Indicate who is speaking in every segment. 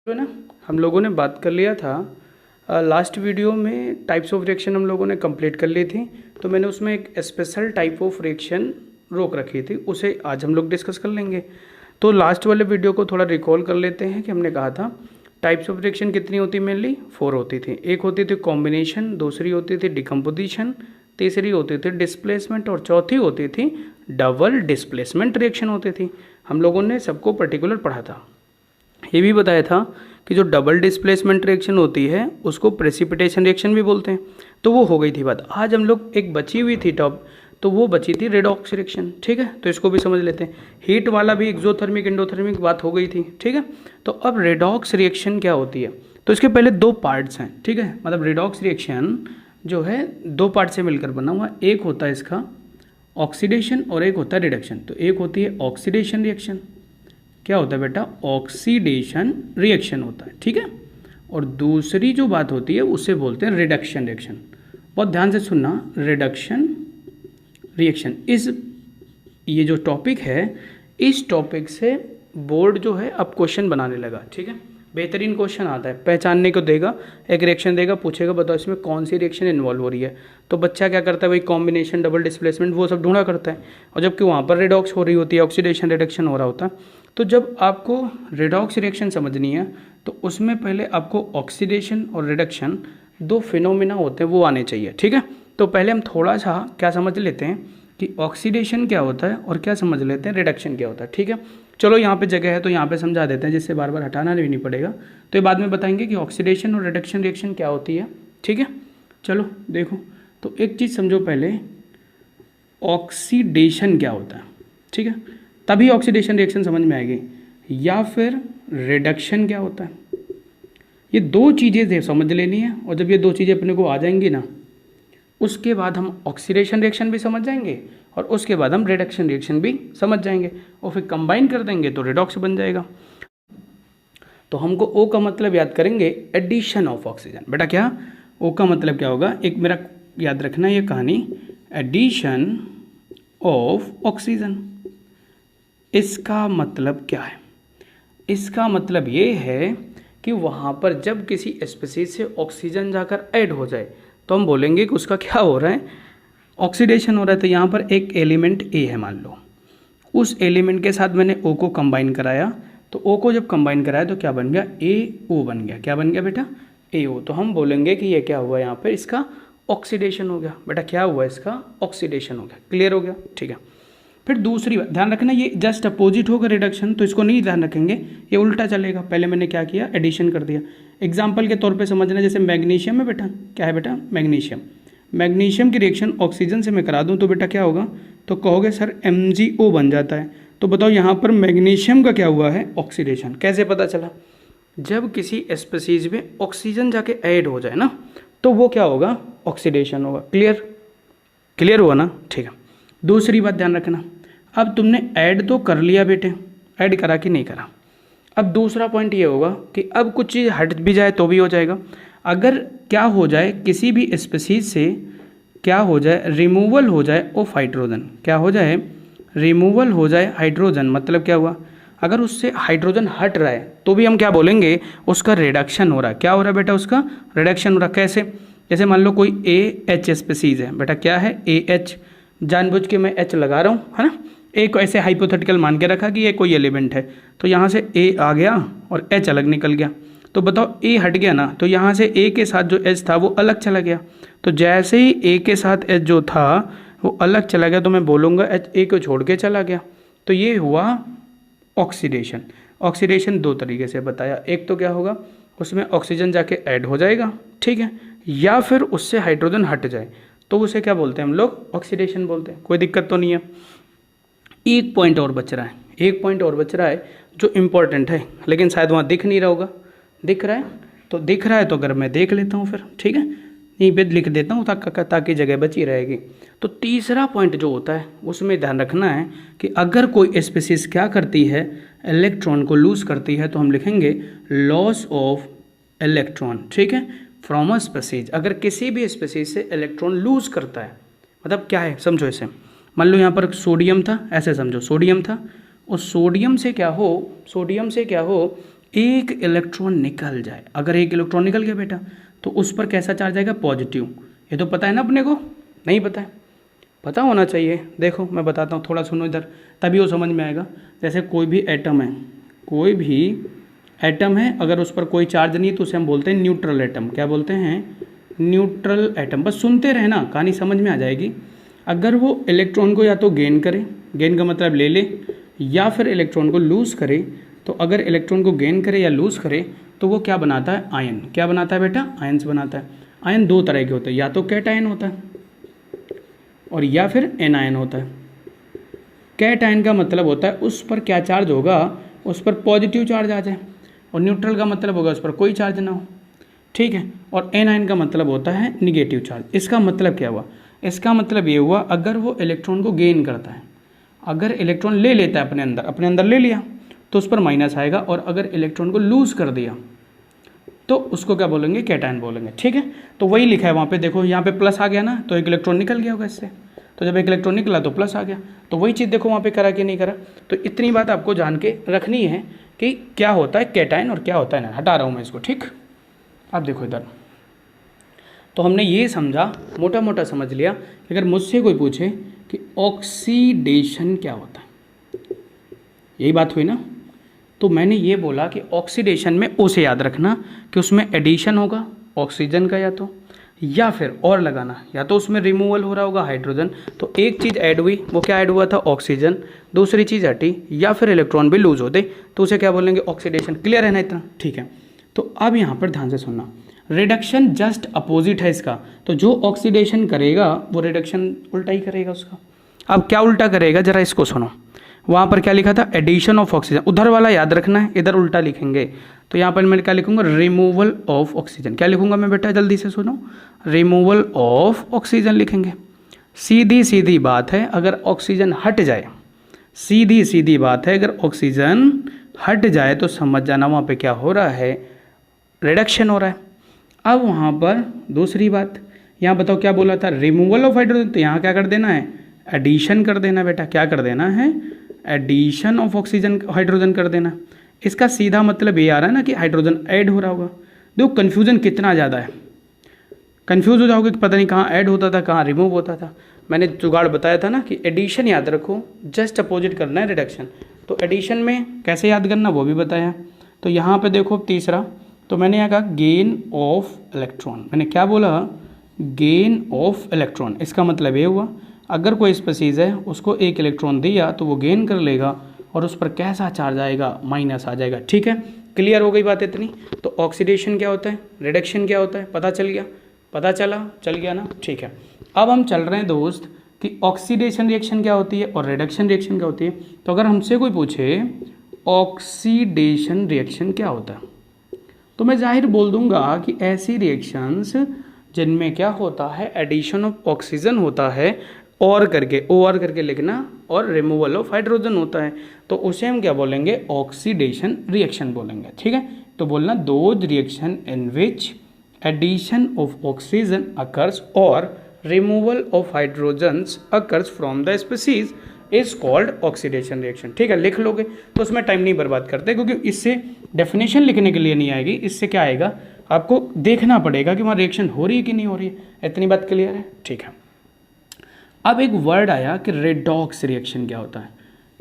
Speaker 1: तो ना हम लोगों ने बात कर लिया था लास्ट वीडियो में टाइप्स ऑफ रिएक्शन हम लोगों ने कंप्लीट कर ली थी। तो मैंने उसमें एक स्पेशल टाइप ऑफ रिएक्शन रोक रखी थी, उसे आज हम लोग डिस्कस कर लेंगे। तो लास्ट वाले वीडियो को थोड़ा रिकॉल कर लेते हैं कि हमने कहा था टाइप्स ऑफ रिएक्शन कितनी होती, मेनली 4 होती थी। एक होती थी कॉम्बिनेशन, दूसरी होती थी डिकम्पोजिशन, तीसरी होती थी डिस्प्लेसमेंट और चौथी होती थी डबल डिस्प्लेसमेंट रिएक्शन होती थी। हम लोगों ने सबको पर्टिकुलर पढ़ा था। ये भी बताया था कि जो डबल डिस्प्लेसमेंट रिएक्शन होती है उसको प्रेसिपिटेशन रिएक्शन भी बोलते हैं। तो वो हो गई थी बात। आज हम लोग एक बची हुई थी टॉप, तो वो बची थी रेडॉक्स रिएक्शन। ठीक है, तो इसको भी समझ लेते हैं। हीट वाला भी एक्सोथर्मिक एंडोथर्मिक बात हो गई थी। ठीक है, तो अब रेडॉक्स रिएक्शन क्या होती है, तो इसके पहले दो पार्ट्स हैं। ठीक है, मतलब रेडॉक्स रिएक्शन जो है दो पार्ट से मिलकर बना हुआ। एक होता है इसका ऑक्सीडेशन और एक होता है रिडक्शन। तो एक होती है ऑक्सीडेशन रिएक्शन, क्या होता है बेटा, ऑक्सीडेशन रिएक्शन होता है। ठीक है, और दूसरी जो बात होती है उसे बोलते हैं रिडक्शन रिएक्शन। बहुत ध्यान से सुनना, रिडक्शन रिएक्शन इस ये जो टॉपिक है, इस टॉपिक से बोर्ड जो है अब क्वेश्चन बनाने लगा। ठीक है, बेहतरीन क्वेश्चन आता है, पहचानने को देगा, एक रिएक्शन देगा, पूछेगा बताओ इसमें कौन सी रिएक्शन इन्वॉल्व हो रही है। तो बच्चा क्या करता है, वही कॉम्बिनेशन डबल डिस्प्लेसमेंट वो सब ढूंढा करता है, और जबकि वहाँ पर रिडॉक्स हो रही होती है, ऑक्सीडेशन रिडक्शन हो रहा होता है। तो जब आपको रिडॉक्स रिएक्शन समझनी है तो उसमें पहले आपको ऑक्सीडेशन और रिडक्शन दो फिनोमिना होते हैं वो आने चाहिए। ठीक है, तो पहले हम थोड़ा सा क्या समझ लेते हैं कि ऑक्सीडेशन क्या होता है और क्या समझ लेते हैं रिडक्शन क्या होता है। ठीक है, चलो यहाँ पे जगह है तो यहाँ पे समझा देते हैं, जिससे बार बार हटाना भी नहीं पड़ेगा। तो ये बाद में बताएंगे कि ऑक्सीडेशन और रिडक्शन रिएक्शन क्या होती है। ठीक है, चलो देखो, तो एक चीज़ समझो पहले, ऑक्सीडेशन क्या होता है। ठीक है, तभी ऑक्सीडेशन रिएक्शन समझ में आएगी। या फिर रिडक्शन क्या होता है, ये दो चीज़ें समझ लेनी है। और जब ये दो चीज़ें अपने को आ जाएंगी ना, उसके बाद हम ऑक्सीडेशन रिएक्शन भी समझ जाएंगे और उसके बाद हम रिडक्शन रिएक्शन भी समझ जाएंगे, और फिर कंबाइन कर देंगे तो रिडॉक्स बन जाएगा। तो हमको ओ का मतलब याद करेंगे, एडिशन ऑफ ऑक्सीजन। बेटा क्या, ओ का मतलब क्या होगा, एक मेरा याद रखना ये कहानी, एडिशन ऑफ ऑक्सीजन। इसका मतलब क्या है, इसका मतलब ये है कि वहाँ पर जब किसी स्पीशीज से ऑक्सीजन जाकर ऐड हो जाए तो हम बोलेंगे कि उसका क्या हो रहा है, ऑक्सीडेशन हो रहा है। तो यहाँ पर एक एलिमेंट ए है मान लो, उस एलिमेंट के साथ मैंने ओ को कंबाइन कराया, तो ओ को जब कंबाइन कराया तो क्या बन गया, ए ओ बन गया। क्या बन गया बेटा, ए ओ। तो हम बोलेंगे कि ये क्या हुआ, यहाँ पर इसका ऑक्सीडेशन हो गया। बेटा क्या हुआ, इसका ऑक्सीडेशन हो गया। क्लियर हो गया, ठीक है। फिर दूसरी बात ध्यान रखना, ये जस्ट अपोजिट होगा रिडक्शन, तो इसको नहीं ध्यान रखेंगे, ये उल्टा चलेगा। पहले मैंने क्या किया, एडिशन कर दिया। एग्जाम्पल के तौर पे समझना, जैसे मैग्नीशियम है बेटा, क्या है बेटा, मैग्नीशियम। मैग्नीशियम की रिएक्शन ऑक्सीजन से मैं करा दूं तो बेटा क्या होगा, तो कहोगे सर MgO बन जाता है। तो बताओ यहाँ पर मैग्नीशियम का क्या हुआ है, ऑक्सीडेशन। कैसे पता चला, जब किसी स्पीशीज में ऑक्सीजन जाके ऐड हो जाए ना, तो वो क्या होगा, ऑक्सीडेशन होगा। क्लियर, क्लियर हुआ ना, ठीक है। दूसरी बात ध्यान रखना, अब तुमने ऐड तो कर लिया बेटे, ऐड करा कि नहीं करा। अब दूसरा पॉइंट ये होगा कि अब कुछ चीज़ हट भी जाए तो भी हो जाएगा। अगर क्या हो जाए, किसी भी स्पीशीज से क्या हो जाए, रिमूवल हो जाए ऑफ हाइड्रोजन। क्या हो जाए, रिमूवल हो जाए हाइड्रोजन। मतलब क्या हुआ, अगर उससे हाइड्रोजन हट रहा है तो भी हम क्या बोलेंगे, उसका रिडक्शन हो रहा है। क्या हो रहा है बेटा, उसका रिडक्शन हो रहा है। कैसे, जैसे मान लो कोई AH स्पीशीज है बेटा, क्या है AH, जानबूझ के मैं H लगा रहा हूँ, है ना। एक ऐसे हाइपोथेटिकल मान के रखा कि ये कोई एलिमेंट है, तो यहाँ से A आ गया और H अलग निकल गया। तो बताओ A हट गया ना, तो यहाँ से A के साथ जो H था वो अलग चला गया। तो जैसे ही A के साथ H जो था वो अलग चला गया, तो मैं बोलूँगा H A को छोड़ के चला गया। तो ये हुआ ऑक्सीडेशन। ऑक्सीडेशन दो तरीके से बताया, एक तो क्या होगा, उसमें ऑक्सीजन जाके ऐड हो जाएगा, ठीक है, या फिर उससे हाइड्रोजन हट जाए, तो उसे क्या बोलते हैं हम लोग, ऑक्सीडेशन बोलते हैं। कोई दिक्कत तो नहीं है। एक पॉइंट और बच रहा है, एक पॉइंट और बच रहा है जो इम्पोर्टेंट है, लेकिन शायद वहाँ दिख नहीं रहा होगा। दिख रहा है, तो दिख रहा है तो अगर मैं देख लेता हूँ फिर, ठीक है, यहीं पे लिख देता हूँ ताकि जगह बची रहेगी। तो तीसरा पॉइंट जो होता है उसमें ध्यान रखना है कि अगर कोई स्पीशीज क्या करती है, इलेक्ट्रॉन को लूज करती है, तो हम लिखेंगे लॉस ऑफ इलेक्ट्रॉन। ठीक है, फ्रॉम अ स्पीशीज। अगर किसी भी स्पीशीज से इलेक्ट्रॉन लूज करता है, मतलब क्या है, समझो इसे, मान लो यहाँ पर सोडियम था, ऐसे समझो सोडियम था, और सोडियम से क्या हो एक इलेक्ट्रॉन निकल जाए, अगर एक इलेक्ट्रॉन निकल गया बेटा तो उस पर कैसा चार्ज आएगा, पॉजिटिव। ये तो पता है ना अपने को, नहीं पता है, पता होना चाहिए। देखो मैं बताता हूँ, थोड़ा सुनो इधर, तभी वो समझ में आएगा। जैसे कोई भी एटम है, कोई भी एटम है, अगर उस पर कोई चार्ज नहीं है तो उसे हम बोलते हैं न्यूट्रल एटम। क्या बोलते हैं, न्यूट्रल एटम। बस सुनते रहना, कहानी समझ में आ जाएगी। अगर वो इलेक्ट्रॉन को या तो गेन करे, गेन का मतलब ले ले, या फिर इलेक्ट्रॉन को लूज़ करे, तो अगर इलेक्ट्रॉन को गेन करे या लूज़ करे तो वो क्या बनाता है, आयन। क्या बनाता है बेटा, आयन्स बनाता है। आयन दो तरह के होते हैं, या तो कैटायन होता है और या फिर एनायन होता है। कैटायन का मतलब होता है उस पर क्या चार्ज होगा, उस पर पॉजिटिव चार्ज आ जाए, और न्यूट्रल का मतलब होगा उस पर कोई चार्ज ना हो, ठीक है। और एनायन का मतलब होता है निगेटिव चार्ज। इसका मतलब क्या हुआ, इसका मतलब ये हुआ अगर वो इलेक्ट्रॉन को गेन करता है, अगर इलेक्ट्रॉन ले लेता है अपने अंदर ले लिया तो उस पर माइनस आएगा, और अगर इलेक्ट्रॉन को लूज़ कर दिया तो उसको क्या बोलेंगे, कैटायन बोलेंगे, ठीक है। तो वही लिखा है वहाँ पे, देखो यहाँ पे प्लस आ गया ना, तो एक इलेक्ट्रॉन निकल गया होगा इससे, तो जब एक इलेक्ट्रॉन निकला तो प्लस आ गया, तो वही चीज़ देखो वहाँ पे करा कि नहीं करा। तो इतनी बात आपको जान के रखनी है कि क्या होता है कैटायन और क्या होता है एनायन। हटा रहा हूँ मैं इसको, ठीक। अब देखो इधर, तो हमने ये समझा, मोटा मोटा समझ लिया कि अगर मुझसे कोई पूछे कि ऑक्सीडेशन क्या होता है, यही बात हुई ना। तो मैंने ये बोला कि ऑक्सीडेशन में ओ से याद रखना कि उसमें एडिशन होगा ऑक्सीजन का, या फिर और लगाना, या तो उसमें रिमूवल हो रहा होगा हाइड्रोजन, तो एक चीज़ ऐड हुई, वो क्या ऐड हुआ था, ऑक्सीजन, दूसरी चीज़ हटी, या फिर इलेक्ट्रॉन भी लूज होते, तो उसे क्या बोलेंगे, ऑक्सीडेशन। क्लियर है ना इतना, ठीक है। तो अब यहाँ पर ध्यान से सुनना, रिडक्शन जस्ट अपोजिट है इसका, तो जो ऑक्सीडेशन करेगा वो रिडक्शन उल्टा ही करेगा उसका। अब क्या उल्टा करेगा, जरा इसको सुनो। वहाँ पर क्या लिखा था, एडिशन ऑफ ऑक्सीजन, उधर वाला याद रखना है, इधर उल्टा लिखेंगे। तो यहाँ पर मैं क्या लिखूंगा, रिमूवल ऑफ ऑक्सीजन। क्या लिखूंगा मैं बेटा, जल्दी से सुनो, रिमूवल ऑफ ऑक्सीजन लिखेंगे। सीधी सीधी बात है, अगर ऑक्सीजन हट जाए, सीधी सीधी बात है, अगर ऑक्सीजन हट जाए तो समझ जाना वहाँ पे क्या हो रहा है, रिडक्शन हो रहा है। अब वहाँ पर दूसरी बात, यहाँ बताओ क्या बोला था, रिमूवल ऑफ हाइड्रोजन, तो यहाँ क्या कर देना है, एडिशन कर देना बेटा। क्या कर देना है, एडिशन ऑफ ऑक्सीजन, हाइड्रोजन कर देना। इसका सीधा मतलब ये आ रहा है ना कि हाइड्रोजन ऐड हो रहा होगा। देखो कन्फ्यूजन कितना ज़्यादा है, कन्फ्यूज हो जाओगे कि पता नहीं कहाँ ऐड होता था कहाँ रिमूव होता था। मैंने जुगाड़ बताया था ना कि एडिशन याद रखो, जस्ट अपोजिट करना है रिडक्शन। तो एडिशन में कैसे याद करना वो भी बताया। तो यहाँ पे देखो तीसरा, तो मैंने यहाँ कहा गेन ऑफ इलेक्ट्रॉन। मैंने क्या बोला, गेन ऑफ इलेक्ट्रॉन। इसका मतलब ये हुआ अगर कोई स्पीसीज है उसको एक इलेक्ट्रॉन दिया तो वो गेन कर लेगा और उस पर कैसा चार्ज आएगा, माइनस आ जाएगा, ठीक है। क्लियर हो गई बात इतनी। तो ऑक्सीडेशन क्या होता है, रिडक्शन क्या होता है, पता चल गया, पता चल गया ना, ठीक है। अब हम चल रहे हैं दोस्त कि ऑक्सीडेशन रिएक्शन क्या होती है और रिडक्शन रिएक्शन क्या होती है। तो अगर हमसे कोई पूछे ऑक्सीडेशन रिएक्शन क्या होता है, तो मैं जाहिर बोल दूंगा कि ऐसी रिएक्शंस जिनमें क्या होता है, एडिशन ऑफ ऑक्सीजन होता है, और करके OR करके लिखना, और रिमूवल ऑफ हाइड्रोजन होता है, तो उसे हम क्या बोलेंगे, ऑक्सीडेशन रिएक्शन बोलेंगे, ठीक है। तो बोलना those reaction in which addition of oxygen occurs और removal of hydrogens occurs from the species is called oxidation reaction, ठीक है। लिख लोगे तो उसमें टाइम नहीं बर्बाद करते, क्योंकि इससे डेफिनेशन लिखने के लिए नहीं आएगी, इससे क्या आएगा, आपको देखना पड़ेगा कि वहाँ रिएक्शन हो रही है कि नहीं हो रही है। इतनी बात क्लियर है, ठीक है। अब एक वर्ड आया कि रेडॉक्स रिएक्शन क्या होता है।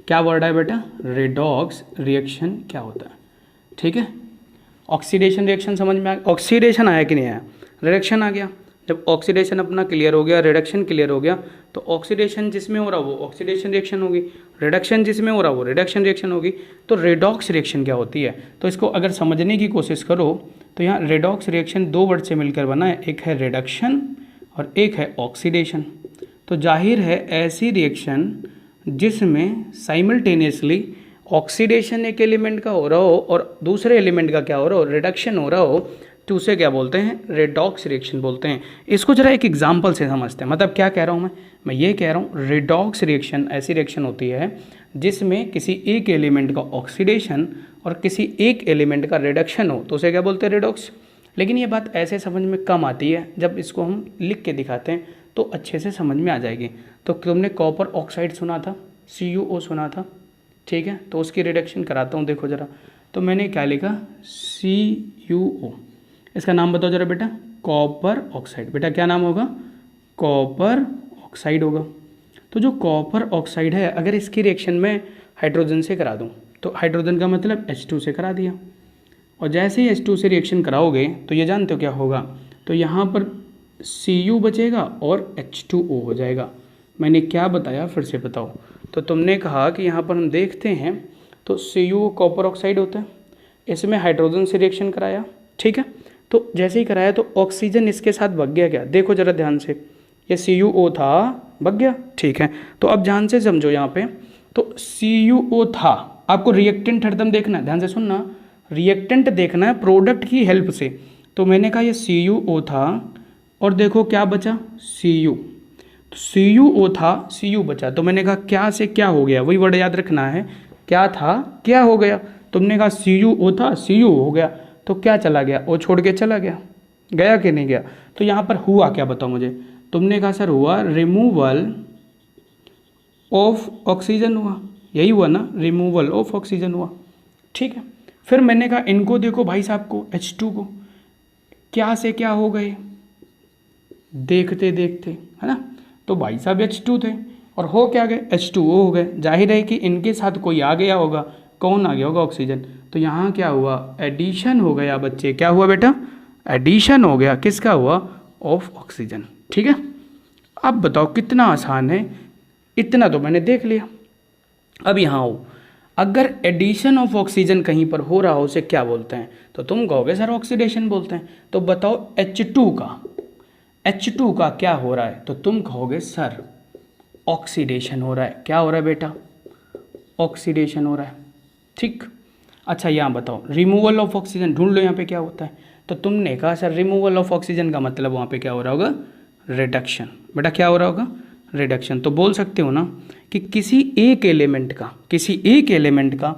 Speaker 1: क्या वर्ड है बेटा, रेडॉक्स रिएक्शन क्या होता है, ठीक है। ऑक्सीडेशन रिएक्शन समझ में आ गया, ऑक्सीडेशन आया कि नहीं आया, रिडक्शन आ गया। जब ऑक्सीडेशन अपना क्लियर हो गया, रिडक्शन क्लियर हो गया, तो ऑक्सीडेशन जिसमें हो रहा वो ऑक्सीडेशन रिएक्शन होगी, रिडक्शन जिसमें हो रहा वो रिडक्शन रिएक्शन होगी। तो रेडॉक्स रिएक्शन क्या होती है, तो इसको अगर समझने की कोशिश करो तो यहाँ रेडॉक्स रिएक्शन दो वर्ड से मिलकर बना है, एक है रिडक्शन और एक है ऑक्सीडेशन। तो जाहिर है ऐसी रिएक्शन जिसमें साइमल्टेनियसली ऑक्सीडेशन एक एलिमेंट का हो रहा हो और दूसरे एलिमेंट का क्या हो रहा हो, रिडक्शन हो रहा हो, तो उसे क्या बोलते हैं, रेडॉक्स रिएक्शन बोलते हैं। इसको जरा एक एग्जांपल से समझते हैं। मतलब क्या कह रहा हूँ मैं ये कह रहा हूँ रेडॉक्स रिएक्शन ऐसी रिएक्शन होती है जिसमें किसी एक एलिमेंट का ऑक्सीडेशन और किसी एक एलिमेंट का रिडक्शन हो, तो उसे क्या बोलते हैं, रेडॉक्स। लेकिन ये बात ऐसे समझ में कम आती है, जब इसको हम लिख के दिखाते हैं तो अच्छे से समझ में आ जाएगी। तो तुमने कॉपर ऑक्साइड सुना था, CuO सुना था, ठीक है। तो उसकी रिडक्शन कराता हूँ, देखो ज़रा। तो मैंने क्या लिखा CuO। इसका नाम बताओ जरा बेटा, कॉपर ऑक्साइड। बेटा क्या नाम होगा, कॉपर ऑक्साइड होगा। तो जो कॉपर ऑक्साइड है अगर इसकी रिएक्शन में हाइड्रोजन से करा दूँ तो हाइड्रोजन का मतलब H2 से करा दिया, और जैसे ही H2 से रिएक्शन कराओगे तो ये जानते हो क्या होगा, तो यहाँ पर Cu बचेगा और H2O हो जाएगा। मैंने क्या बताया फिर से बताओ। तो तुमने कहा कि यहाँ पर हम देखते हैं तो Cu कॉपर ऑक्साइड होता है, इसमें हाइड्रोजन से रिएक्शन कराया, ठीक है। तो जैसे ही कराया तो ऑक्सीजन इसके साथ भाग गया क्या, देखो ज़रा ध्यान से, ये CuO था, भाग गया, ठीक है। तो अब ध्यान से समझो यहाँ पे, तो CuO था, आपको रिएक्टेंट हरदम देखना है, ध्यान से सुनना, रिएक्टेंट देखना है प्रोडक्ट की हेल्प से। तो मैंने कहा ये CuO था और देखो क्या बचा, Cu। तो CuO था, Cu बचा, तो मैंने कहा क्या से क्या हो गया, वही वर्ड याद रखना है, क्या था क्या हो गया। तुमने कहा CuO था, Cu हो गया, तो क्या चला गया, O छोड़ के चला गया, गया कि नहीं गया। तो यहाँ पर हुआ क्या बताओ मुझे। तुमने कहा सर हुआ रिमूवल ऑफ ऑक्सीजन हुआ, यही हुआ ना, रिमूवल ऑफ ऑक्सीजन हुआ, ठीक है। फिर मैंने कहा इनको देखो भाई साहब को, H2 को, क्या से क्या हो गए, देखते देखते, है ना। तो भाई साहब H2 थे और हो क्या गए, H2O हो गए। जाहिर है कि इनके साथ कोई आ गया होगा, कौन आ गया होगा, ऑक्सीजन। तो यहाँ क्या हुआ, एडिशन हो गया बच्चे, क्या हुआ बेटा, एडिशन हो गया, किसका हुआ, ऑफ ऑक्सीजन, ठीक है। अब बताओ कितना आसान है, इतना तो मैंने देख लिया। अब यहाँ हो, अगर एडिशन ऑफ ऑक्सीजन कहीं पर हो रहा हो उसे क्या बोलते हैं, तो तुम कहोगे सर ऑक्सीडेशन बोलते हैं। तो बताओ H2 का क्या हो रहा है, तो तुम कहोगे सर ऑक्सीडेशन हो रहा है। क्या हो रहा है बेटा, ऑक्सीडेशन हो रहा है, ठीक। अच्छा यहाँ बताओ रिमूवल ऑफ ऑक्सीजन ढूंढ लो, यहाँ पे क्या होता है। तो तुमने कहा सर रिमूवल ऑफ ऑक्सीजन का मतलब वहाँ पे क्या हो रहा होगा, रिडक्शन। बेटा क्या हो रहा होगा, रिडक्शन। तो बोल सकते हो ना कि किसी एक एलिमेंट का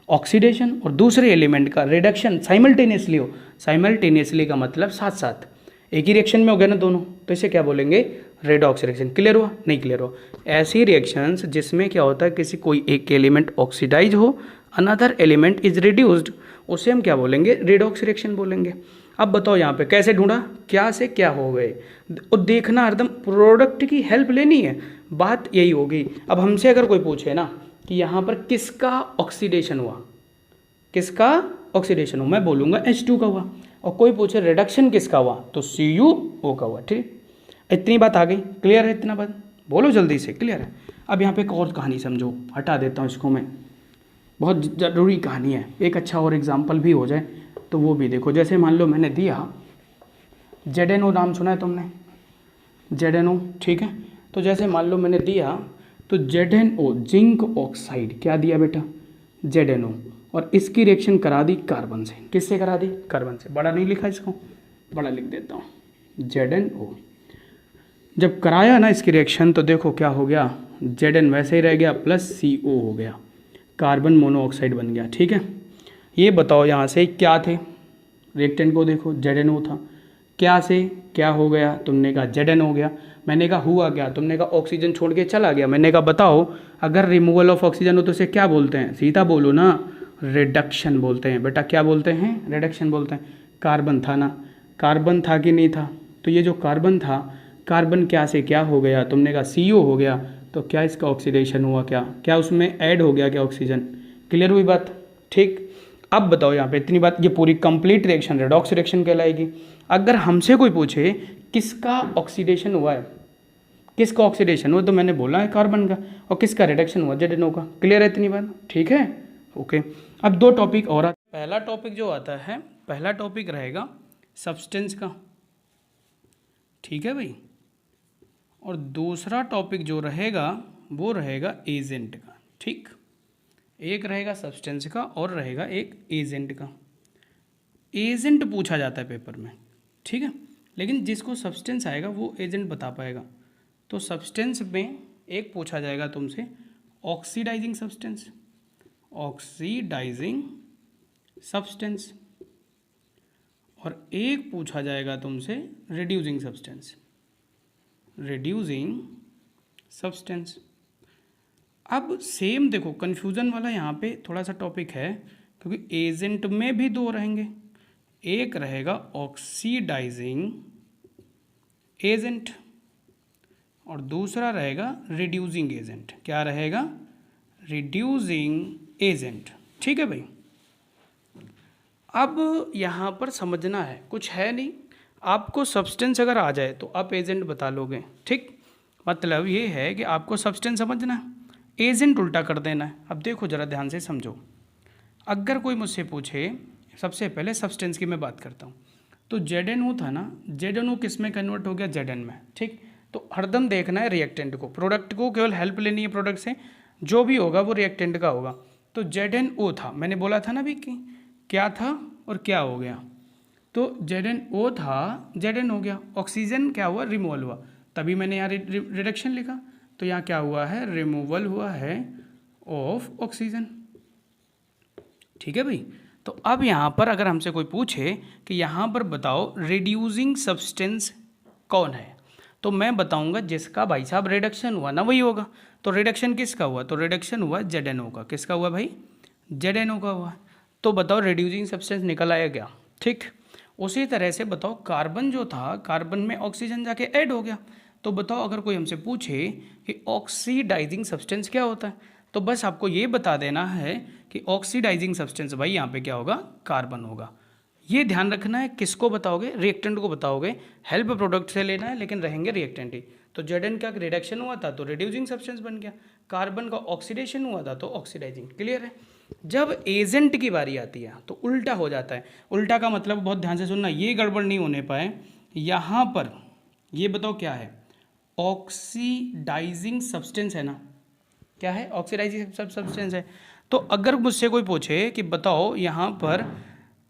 Speaker 1: ऑक्सीडेशन और दूसरे एलिमेंट का रिडक्शन साइमल्टेनियसली हो। साइमल्टेनियसली का मतलब साथ साथ एक ही रिएक्शन में हो गया ना दोनों, तो इसे क्या बोलेंगे, रेडॉक्स रिएक्शन। क्लियर हुआ, नहीं क्लियर हुआ। ऐसी रिएक्शंस जिसमें क्या होता है, किसी कोई एक एलिमेंट ऑक्सीडाइज हो, अनदर एलिमेंट इज रिड्यूस्ड, उसे हम क्या बोलेंगे, रेडॉक्स रिएक्शन बोलेंगे। अब बताओ यहाँ पे कैसे ढूंढा, क्या से क्या हो गए, और देखना हरदम प्रोडक्ट की हेल्प लेनी है, बात यही होगी। अब हमसे अगर कोई पूछे ना कि यहाँ पर किसका ऑक्सीडेशन हुआ, किसका ऑक्सीडेशन हुआ, मैं बोलूँगा H2 का हुआ। और कोई पूछे रिडक्शन किसका हुआ, तो CuO का हुआ, ठीक। इतनी बात आ गई, क्लियर है, इतना बात बोलो जल्दी से, क्लियर है। अब यहाँ पे एक और कहानी समझो, हटा देता हूँ इसको मैं, बहुत ज़रूरी कहानी है, एक अच्छा और एग्जाम्पल भी हो जाए तो वो भी देखो। जैसे मान लो मैंने दिया ZNO, नाम सुना है तुमने, ZNO, ठीक है। तो जैसे मान लो मैंने दिया तो ZNO जिंक ऑक्साइड, क्या दिया बेटा, ZNO, और इसकी रिएक्शन करा दी कार्बन से, किससे करा दी, कार्बन से। बड़ा नहीं लिखा इसको, बड़ा लिख देता हूँ, ZNO। जब कराया ना इसकी रिएक्शन तो देखो क्या हो गया, Zn वैसे ही रह गया प्लस CO हो गया, कार्बन मोनोऑक्साइड बन गया, ठीक है। ये बताओ यहाँ से क्या थे, रिएक्टेंट को देखो ZNO था, क्या से क्या हो गया, तुमने कहा Zn हो गया। मैंने कहा हुआ क्या, तुमने कहा ऑक्सीजन छोड़ के चला गया। मैंने कहा बताओ अगर रिमूवल ऑफ ऑक्सीजन हो तो इसे क्या बोलते हैं, सीधा बोलो ना, रिडक्शन बोलते हैं। बेटा क्या बोलते हैं, रिडक्शन बोलते हैं। कार्बन था ना, कार्बन था कि नहीं था, तो ये जो कार्बन था, कार्बन क्या से क्या हो गया, तुमने कहा CO हो गया, तो क्या इसका ऑक्सीडेशन हुआ, क्या क्या उसमें ऐड हो गया क्या ऑक्सीजन। क्लियर हुई बात, ठीक। अब बताओ यहाँ पे इतनी बात, ये पूरी कंप्लीट रिएक्शन रेडॉक्स रिएक्शन कहलाएगी। अगर हमसे कोई पूछे किसका ऑक्सीडेशन हुआ है, किसका ऑक्सीडेशन हुआ, तो मैंने बोला है कार्बन का, और किसका रिडक्शन हुआ, ZNO का। क्लियर है इतनी बात, ठीक है, ओके। अब दो टॉपिक और पहला टॉपिक जो आता है, पहला टॉपिक रहेगा सब्सटेंस का, ठीक है भाई, और दूसरा टॉपिक जो रहेगा वो रहेगा एजेंट का, ठीक। एक रहेगा सब्सटेंस का और रहेगा एक एजेंट का। एजेंट पूछा जाता है पेपर में, ठीक है, लेकिन जिसको सब्सटेंस आएगा वो एजेंट बता पाएगा। तो सब्सटेंस में एक पूछा जाएगा तुमसे ऑक्सीडाइजिंग सब्सटेंस, ऑक्सीडाइजिंग सब्सटेंस, और एक पूछा जाएगा तुमसे रिड्यूसिंग सब्सटेंस, रिड्यूसिंग सब्सटेंस। अब सेम देखो, कन्फ्यूज़न वाला यहाँ पे थोड़ा सा टॉपिक है, क्योंकि एजेंट में भी दो रहेंगे, एक रहेगा ऑक्सीडाइजिंग एजेंट और दूसरा रहेगा रिड्यूसिंग एजेंट। क्या रहेगा? Reducing agent. ठीक है भाई। अब यहाँ पर समझना है, कुछ है नहीं, आपको सब्सटेंस अगर आ जाए तो आप एजेंट बता लोगे। ठीक, मतलब ये है कि आपको सब्सटेंस समझना है, एजेंट उल्टा कर देना है। अब देखो ज़रा ध्यान से समझो, अगर कोई मुझसे पूछे, सबसे पहले सब्सटेंस की मैं बात करता हूँ, तो ZnO था ना, ZnO किस में कन्वर्ट हो गया? Zn में। ठीक, तो हरदम देखना है रिएक्टेंट को, प्रोडक्ट को केवल हेल्प लेनी है प्रोडक्ट से, जो भी होगा वो रिएक्टेंट का होगा। तो ZnO था, मैंने बोला था ना भी कि क्या था और क्या हो गया, तो ZnO था, Zn हो गया, ऑक्सीजन क्या हुआ? रिमूवल हुआ, तभी मैंने यहाँ रिडक्शन लिखा। तो यहाँ क्या हुआ है? रिमूवल हुआ है ऑफ ऑक्सीजन। ठीक है भाई। तो अब यहाँ पर अगर हमसे कोई पूछे कि यहाँ पर बताओ रिड्यूसिंग सब्सटेंस कौन है, तो मैं बताऊंगा जिसका भाई साहब रिडक्शन हुआ ना वही होगा। तो रिडक्शन किसका हुआ? तो रिडक्शन हुआ ZnO का। किसका हुआ भाई? ZnO का हुआ। तो बताओ रिड्यूसिंग सब्सटेंस निकल आया क्या? ठीक, उसी तरह से बताओ कार्बन जो था, कार्बन में ऑक्सीजन जाके ऐड हो गया। तो बताओ अगर कोई हमसे पूछे कि ऑक्सीडाइजिंग सब्सटेंस क्या होता है, तो बस आपको ये बता देना है कि ऑक्सीडाइजिंग सब्सटेंस भाई यहाँ पे क्या होगा? कार्बन होगा। ये ध्यान रखना है। किसको बताओगे? रिएक्टेंट को बताओगे। हेल्प प्रोडक्ट से लेना है लेकिन रहेंगे रिएक्टेंट ही। तो Zn का रिडक्शन हुआ था तो रिड्यूसिंग सब्सटेंस बन गया, कार्बन का ऑक्सीडेशन हुआ था तो ऑक्सीडाइजिंग। क्लियर है? जब एजेंट की बारी आती है तो उल्टा हो जाता है। उल्टा का मतलब बहुत ध्यान से सुनना, ये गड़बड़ नहीं होने पाए। यहाँ पर ये बताओ क्या है? ऑक्सीडाइजिंग सब्सटेंस है ना, क्या है? ऑक्सीडाइजिंग सब्सटेंस है। तो अगर मुझसे कोई पूछे कि बताओ यहाँ पर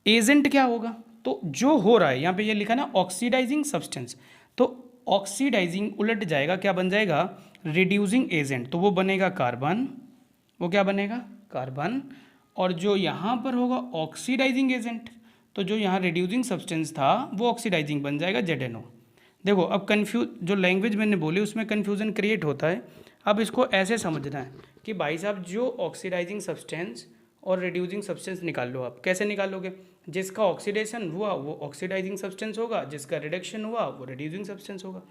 Speaker 1: एजेंट क्या होगा, तो जो हो रहा है यहाँ पे ये लिखा ना ऑक्सीडाइजिंग सब्सटेंस, तो ऑक्सीडाइजिंग उलट जाएगा, क्या बन जाएगा? Reducing agent. तो वो बनेगा कार्बन, वो क्या बनेगा? कार्बन। और जो यहाँ पर होगा ऑक्सीडाइजिंग एजेंट, तो जो यहाँ रिड्यूसिंग सब्सटेंस था वो ऑक्सीडाइजिंग बन जाएगा ZnO। देखो अब जो लैंग्वेज मैंने बोली उसमें कन्फ्यूज़न क्रिएट होता है। अब इसको ऐसे समझना है कि भाई साहब जो ऑक्सीडाइजिंग सब्सटेंस और रिड्यूसिंग सब्सटेंस निकाल लो। आप कैसे निकालोगे? जिसका ऑक्सीडेशन हुआ वो ऑक्सीडाइजिंग सब्सटेंस होगा, जिसका रिडक्शन हुआ वो रिड्यूसिंग सब्सटेंस होगा।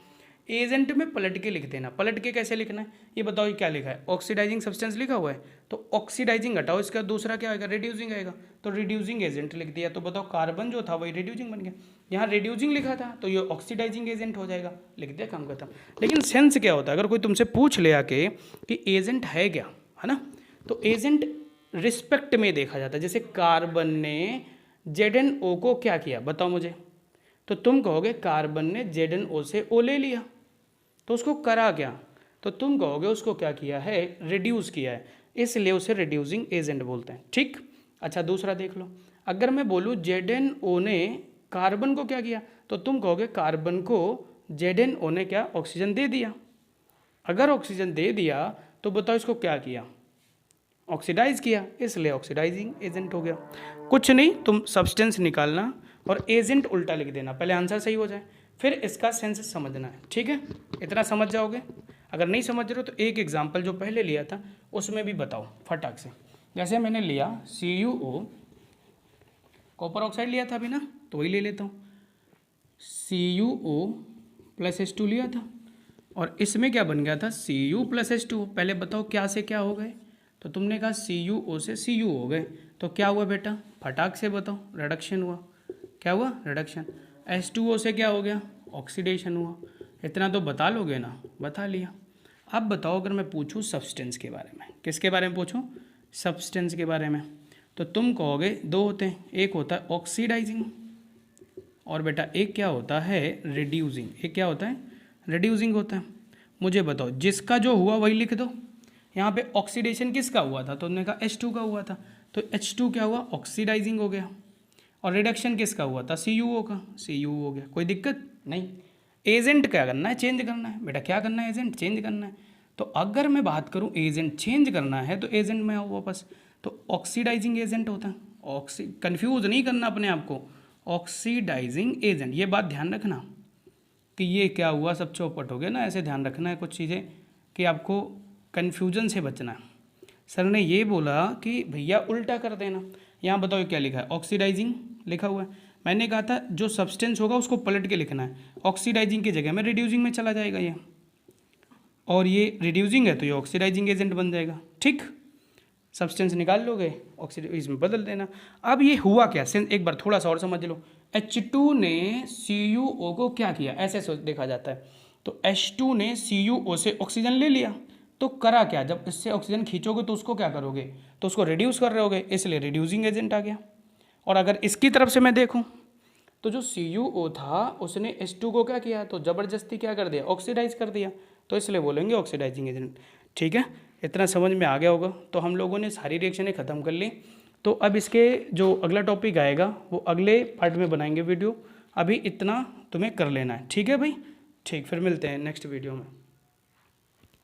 Speaker 1: एजेंट में पलट के लिख देना। पलट के कैसे लिखना है ये बताओ? ये क्या लिखा है? ऑक्सीडाइजिंग सब्सटेंस लिखा हुआ है, तो ऑक्सीडाइजिंग हटाओ, इसका दूसरा क्या आएगा? रिड्यूसिंग आएगा, तो रिड्यूसिंग एजेंट लिख दिया। तो बताओ कार्बन जो था वही रिड्यूसिंग बन गया। यहाँ रिड्यूसिंग लिखा था तो ये ऑक्सीडाइजिंग एजेंट हो जाएगा, लिख दिया, काम खत्म। लेकिन सेंस क्या होता है? अगर कोई तुमसे पूछ ले आके कि एजेंट है क्या, है ना, तो एजेंट रिस्पेक्ट में देखा जाता है। जैसे कार्बन ने ZnO को क्या किया बताओ मुझे, तो तुम कहोगे कार्बन ने ZnO से O ले लिया, तो उसको करा क्या? तो तुम कहोगे उसको क्या किया है? रिड्यूस किया है, इसलिए उसे रिड्यूसिंग एजेंट बोलते हैं। ठीक, अच्छा दूसरा देख लो। अगर मैं बोलूँ ZnO ने कार्बन को क्या किया, तो तुम कहोगे कार्बन को ZnO ने क्या? ऑक्सीजन दे दिया। अगर ऑक्सीजन दे दिया तो बताओ इसको क्या किया? ऑक्सीडाइज किया, इसलिए ऑक्सीडाइजिंग एजेंट हो गया। कुछ नहीं, तुम सब्सटेंस निकालना और एजेंट उल्टा लिख देना, पहले आंसर सही हो जाए, फिर इसका सेंस समझना है। ठीक है, इतना समझ जाओगे। अगर नहीं समझ रहे हो तो एक एग्जांपल जो पहले लिया था उसमें भी बताओ फटाक से। जैसे मैंने लिया CuO, कॉपर ऑक्साइड लिया था अभी ना, तो वही ले लेता हूँ। CuO + H2 लिया था और इसमें क्या बन गया था? Cu + H2। पहले बताओ क्या से क्या हो गए, तो तुमने कहा CuO से Cu हो गए, तो क्या हुआ बेटा? फटाक से बताओ, रिडक्शन हुआ। क्या हुआ? रिडक्शन। H2O से क्या हो गया? ऑक्सीडेशन हुआ। इतना तो बता लोगे ना? बता लिया। अब बताओ अगर मैं पूछूं सब्सटेंस के बारे में, किसके बारे में पूछूं? सब्सटेंस के बारे में, तो तुम कहोगे दो होते हैं, एक होता है ऑक्सीडाइजिंग और बेटा एक क्या होता है? रिड्यूसिंग। एक क्या होता है? रिड्यूसिंग होता है। मुझे बताओ जिसका जो हुआ वही लिख दो। यहाँ पे ऑक्सीडेशन किसका हुआ था? तो उन्होंने कहा H2 का हुआ था, तो H2 क्या हुआ? ऑक्सीडाइजिंग हो गया। और रिडक्शन किसका हुआ था? CuO का, CuO हो गया। कोई दिक्कत नहीं। एजेंट क्या करना है? चेंज करना है बेटा। क्या करना है? एजेंट चेंज करना है। तो अगर मैं बात करूँ एजेंट चेंज करना है तो एजेंट में आओ वापस, तो ऑक्सीडाइजिंग एजेंट होता है। कन्फ्यूज नहीं करना अपने आप को, ऑक्सीडाइजिंग एजेंट। ये बात ध्यान रखना कि ये क्या हुआ, सब चौपट हो गया ना, ऐसे ध्यान रखना है कुछ चीज़ें कि आपको कन्फ्यूजन से बचना है। सर ने ये बोला कि भैया उल्टा कर देना, यहाँ बताओ क्या लिखा है, ऑक्सीडाइजिंग लिखा हुआ है। मैंने कहा था जो सब्सटेंस होगा उसको पलट के लिखना है, ऑक्सीडाइजिंग की जगह में रिड्यूसिंग में चला जाएगा ये, और ये रिड्यूसिंग है तो ये ऑक्सीडाइजिंग एजेंट बन जाएगा। ठीक, सब्सटेंस निकाल लोगे, ऑक्सीडाइज में बदल देना। अब ये हुआ क्या, एक बार थोड़ा सा और समझ लो। H2 ने CuO को क्या किया, ऐसे देखा जाता है। तो H2 ने CuO से ऑक्सीजन ले लिया, तो करा क्या, जब इससे ऑक्सीजन खींचोगे तो उसको क्या करोगे, तो उसको रिड्यूस कर रहे होगे, इसलिए रिड्यूसिंग एजेंट आ गया। और अगर इसकी तरफ से मैं देखूं तो जो CuO था उसने H2 को क्या किया, तो ज़बरदस्ती क्या कर दिया, ऑक्सीडाइज कर दिया, तो इसलिए बोलेंगे ऑक्सीडाइजिंग एजेंट। ठीक है, इतना समझ में आ गया होगा। तो हम लोगों ने सारी रिएक्शनें ख़त्म कर ली। तो अब इसके जो अगला टॉपिक आएगा वो अगले पार्ट में बनाएंगे वीडियो, अभी इतना तुम्हें कर लेना है। ठीक है भाई, ठीक, फिर मिलते हैं नेक्स्ट वीडियो में।